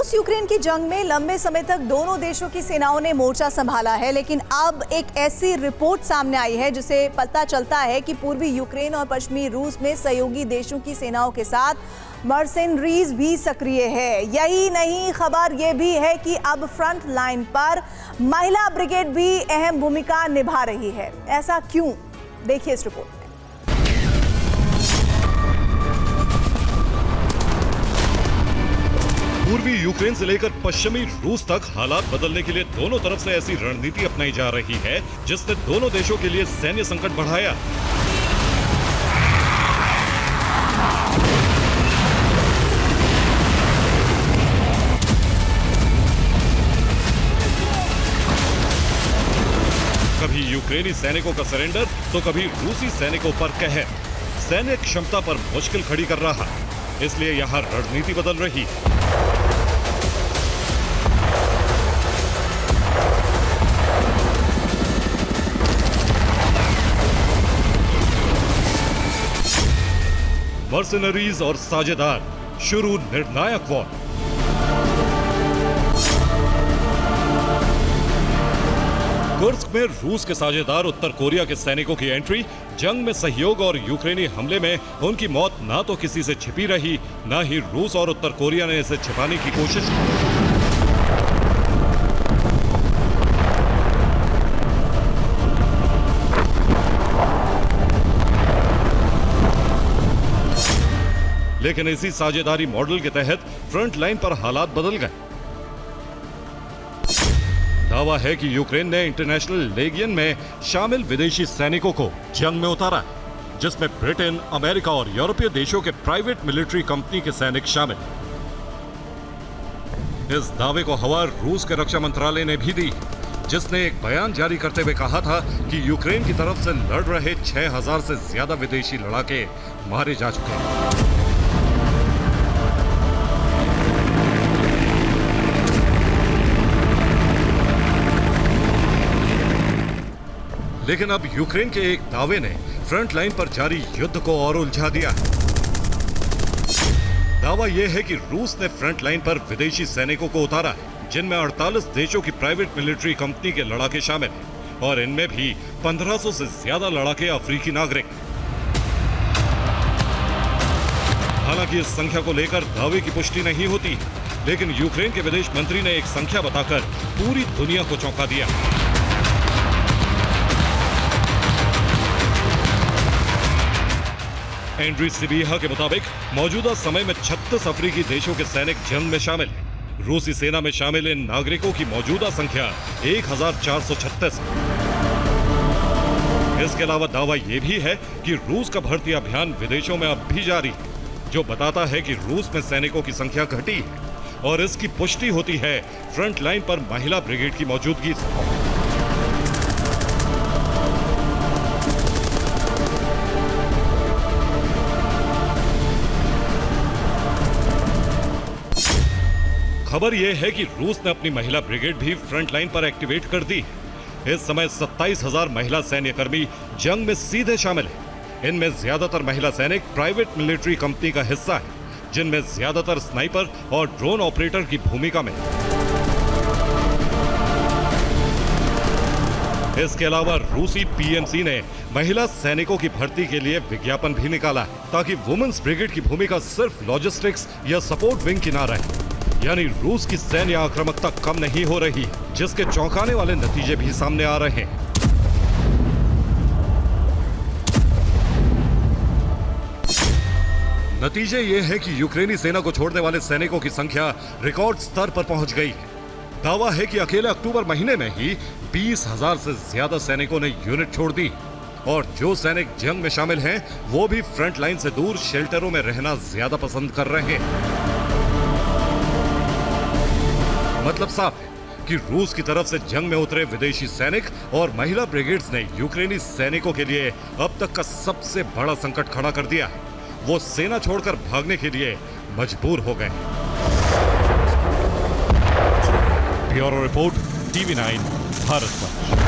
रूस यूक्रेन की जंग में लंबे समय तक दोनों देशों की सेनाओं ने मोर्चा संभाला है, लेकिन अब एक ऐसी रिपोर्ट सामने आई है जिसे पता चलता है कि पूर्वी यूक्रेन और पश्चिमी रूस में सहयोगी देशों की सेनाओं के साथ मर्सेनरीज भी सक्रिय है। यही नहीं, खबर यह भी है कि अब फ्रंट लाइन पर महिला ब्रिगेड भी अहम भूमिका निभा रही है। ऐसा क्यों, देखिए इस रिपोर्ट में। पूर्वी यूक्रेन से लेकर पश्चिमी रूस तक हालात बदलने के लिए दोनों तरफ से ऐसी रणनीति अपनाई जा रही है जिसने दोनों देशों के लिए सैन्य संकट बढ़ाया। कभी यूक्रेनी सैनिकों का सरेंडर तो कभी रूसी सैनिकों पर कहर, सैन्य क्षमता पर मुश्किल खड़ी कर रहा, इसलिए यहां रणनीति बदल रही। मर्सनरीज और साझेदार, शुरू निर्णायक वॉर। कुर्स्क में रूस के साझेदार उत्तर कोरिया के सैनिकों की एंट्री, जंग में सहयोग और यूक्रेनी हमले में उनकी मौत ना तो किसी से छिपी रही, ना ही रूस और उत्तर कोरिया ने इसे छिपाने की कोशिश की। लेकिन इसी साझेदारी मॉडल के तहत फ्रंट लाइन पर हालात बदल गए। दावा है कि यूक्रेन ने इंटरनेशनल लेगियन में शामिल विदेशी सैनिकों को जंग में उतारा, जिसमें ब्रिटेन, अमेरिका और यूरोपीय देशों के प्राइवेट मिलिट्री कंपनी के सैनिक शामिल। इस दावे को हवा रूस के रक्षा मंत्रालय ने भी दी, जिसने एक बयान जारी करते हुए कहा था कि यूक्रेन की तरफ से लड़ रहे 6000 से ज्यादा विदेशी लड़ाके मारे जा चुके हैं। लेकिन अब यूक्रेन के एक दावे ने फ्रंट लाइन पर जारी युद्ध को और उलझा दिया। दावा यह है कि रूस ने फ्रंट लाइन पर विदेशी सैनिकों को उतारा, जिनमें 48 देशों की प्राइवेट मिलिट्री कंपनी के लड़ाके शामिल हैं और इनमें भी 1500 से ज्यादा लड़ाके अफ्रीकी नागरिक। हालांकि इस संख्या को लेकर दावे की पुष्टि नहीं होती, लेकिन यूक्रेन के विदेश मंत्री ने एक संख्या बताकर पूरी दुनिया को चौंका दिया। एंड्री सिबिहा के मुताबिक मौजूदा समय में 36 अफ्रीकी देशों के सैनिक जंग में शामिल हैं। रूसी सेना में शामिल इन नागरिकों की मौजूदा संख्या 1436 है। इसके अलावा दावा यह भी है कि रूस का भर्ती अभियान विदेशों में अब भी जारी है, जो बताता है कि रूस में सैनिकों की संख्या घटी है और इसकी पुष्टि होती है फ्रंट लाइन पर महिला ब्रिगेड की मौजूदगी से। खबर यह है कि रूस ने अपनी महिला ब्रिगेड भी फ्रंट लाइन पर एक्टिवेट कर दी। इस समय 27,000 महिला सैन्य कर्मी जंग में सीधे शामिल हैं। इनमें ज्यादातर महिला सैनिक प्राइवेट मिलिट्री कंपनी का हिस्सा है, जिनमें ज्यादातर स्नाइपर और ड्रोन ऑपरेटर की भूमिका में। इसके अलावा रूसी पीएमसी ने महिला सैनिकों की भर्ती के लिए विज्ञापन भी निकाला है, ताकि वुमेन्स ब्रिगेड की भूमिका सिर्फ लॉजिस्टिक्स या सपोर्ट विंग की ना रहे। यानी रूस की सैन्य आक्रामकता कम नहीं हो रही, जिसके चौंकाने वाले नतीजे भी सामने आ रहे हैं। नतीजे ये है कि यूक्रेनी सेना को छोड़ने वाले सैनिकों की संख्या रिकॉर्ड स्तर पर पहुंच गई है। दावा है कि अकेले अक्टूबर महीने में ही 20,000 से ज्यादा सैनिकों ने यूनिट छोड़ दी और जो सैनिक जंग में शामिल हैं, वो भी फ्रंट लाइन से दूर शेल्टरों में रहना ज्यादा पसंद कर रहे हैं। मतलब साफ है कि रूस की तरफ से जंग में उतरे विदेशी सैनिक और महिला ब्रिगेड्स ने यूक्रेनी सैनिकों के लिए अब तक का सबसे बड़ा संकट खड़ा कर दिया है। वो सेना छोड़कर भागने के लिए मजबूर हो गए। Bureau report, TV9 Bharat.